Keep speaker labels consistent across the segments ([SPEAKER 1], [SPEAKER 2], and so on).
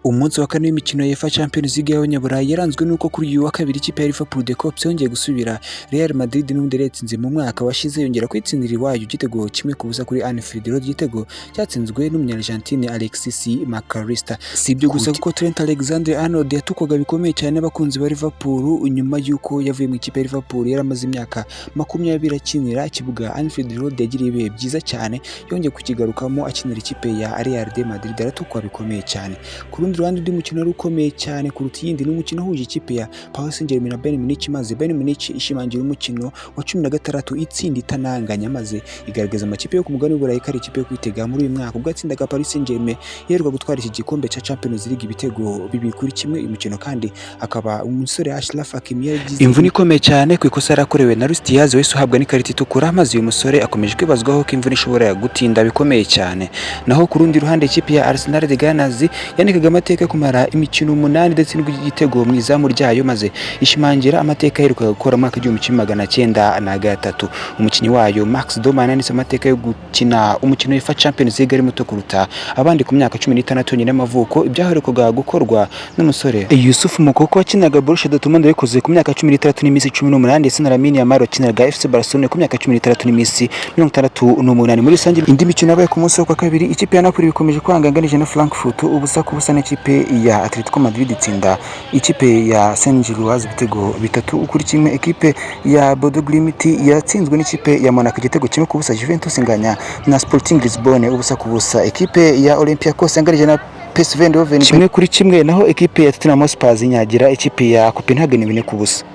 [SPEAKER 1] Umunsi wa kane w'imikino ya UEFA Champions League y'Abanyaburayi yaranzwe nuko kuri uyu wa kabiri ikipe ya Liverpool de Cops yongeye gusubira Real Madrid n'ubundi yatsinze mu mwaka washize yongera kwitsindira iwayo igitego kimwe ku busa kuri Anfield Road. Igitego cyatsinzwe n'umunya-Argentine Alexis McAllister. Si ibyo gusa kuko Trent Alexander-Arnold yatukwaga bikomeye cyane n'abakunzi ba Liverpool nyuma y'uko yavuye mu ikipe ya Liverpool yaramaze imyaka 20 akinira ikibuga Anfield Road. Yagiriye ibihe byiza cyane yongeye kukigarukamo akinira ikipe ya Real de Madrid, aratukwa bikomeye cyane. Ku rundi ruhande undi mukino wari ukomeye cyane kuruta iyindi n'umukino uhuje ikipe ya Paris Saint-Germain na Bayern Munich, maze Bayern Munich ishimangira umukino wa 16 itsinda itananganya, maze igaragaza amakipe yo ku mugani w'Uburayi ko ari ikipe yo kwitega muri uyu mwaka ubwo yatsindaga Paris Saint-Germain yerwa gutwara iki gikombe cya Champions League ibitego 2-1. uyu mukino kandi akaba umusore Achraf Hakimi yagize imvune ikomeye cyane ku ikosa yarakorewe na Luis Diaz wese uhabwa n'ikarita itukura, maze uyu musore akomeje kwibazwaho ko imvune ishobora gutinda bikomeye cyane. Naho ku rundi ruhande ikipe ya Arsenal de Gunners yanikaga amateka kumara imikino 8 ndetse n'igitego mu izamu ryayo, maze ishimangira amateka yerukaga gukora mwaka 1993. Umukinnyi wayo Max Doman yanditse amateka yo gukina umukino wa UEFA Champions League ari muto kuruta abandi ku myaka 16 nyine y'amavuko, ibyaherukaga gukorwa n'umusore Youssouf Moukoko wakinaga Borussia Dortmund yabikoze ku myaka 13 n'iminsi 18, ndetse na Lamine Yamal wakinaga FC Barcelona ku myaka 13 n'iminsi 68. Muri rusange indi mikino yabaye ku munsi wa kabiri ikipe ya Napoli bikomeje kwanganganije na Frankfurt ubusa ku busa n'ikipe ya Atletico Madrid itsinda ikipe ya Saint-Gilloise ibitego 3-1. Ikipe ya Bodo Glimt yatsinzwe n'ikipe ya Monaco igitego kimwe ku busa. Juventus inganya na Sporting Lisbonne ubusa ku busa. Ikipe ya Olympiacos yangarije na PSV Eindhoven 1-1, naho ikipe ya Tottenham Hotspur inyagira ikipe ya Copenhagen 4 ku busa.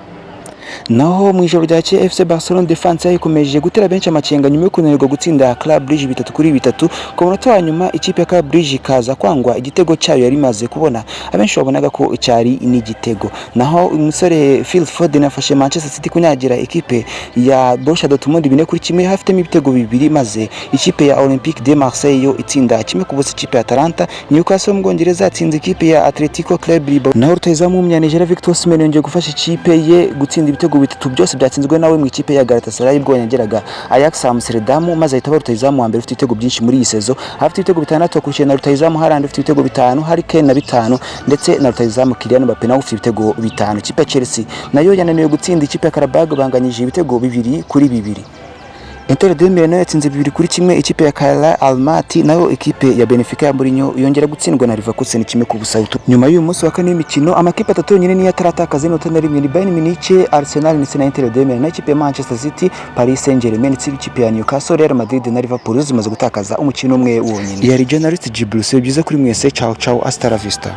[SPEAKER 1] Naho mu ijoro ryakeye FC Barcelona defense yayikomeje gutera benshi amakenga nyuma yo kunanirwa gutsinda Club Brugge 3-2. Ku munota wa nyuma ikipe ya Club Brugge ikaza kwangwa igitego cyayo yari maze kubona, abenshi babonaga ko cyari n'igitego. Naho umusore Phil Foden afashe Manchester City kunyagira ikipe ya Borussia Dortmund 4-1 hafitemo ibitego 2, maze ikipe ya Olympique de Marseille yo itsinda kimwe ku busa ikipe ya Atalanta. Newcastle mu Bwongereza yatsinze ikipe ya Atletico Club Bilbao. Naho rutahizamu w'umunya-Nigeria Victor Osimhen yongeye gufasha ikipe ye gutsinda ibitego 3 byose byatsinzwe nawe mu ikipe ya Galatasaray ubwo yageraga Ajax Amsterdam, maze ahita rutahizamu wa mbere ufite ibitego byinshi muri iyi sezo, afite ibitego 6 akurikirana na rutahizamu Haaland ufite ibitego 5, Harry Kane na 5, ndetse na rutahizamu Kylian Mbappé nawe ufite ibitego 5. Ikipe ya Chelsea nayo yananiwe gutsinda ikipe ya Karabag banganyije ibitego 2-2. Inter de Milan yatsinze 2-1 ikipe ya Kala Almaty, nayo ikipe ya Benfica ya Mourinho yongera gutsindwa na Leverkusen 1-0. Nyuma y'uyu munsi wa kane w'imikino amakipe atatu yonyine niyo ataratakaza inota na rimwe, ni Bayern Munich, Arsenal ndetse na Inter de Milan. Ikipe ya Manchester City, Paris Saint-Germain ndetse ikipe ya Newcastle, Real Madrid na Liverpool zimaze gutakaza umukino umwe wonyine. Ya Regionalist Gibril, byiza kuri mwese, ciao ciao, hasta la vista.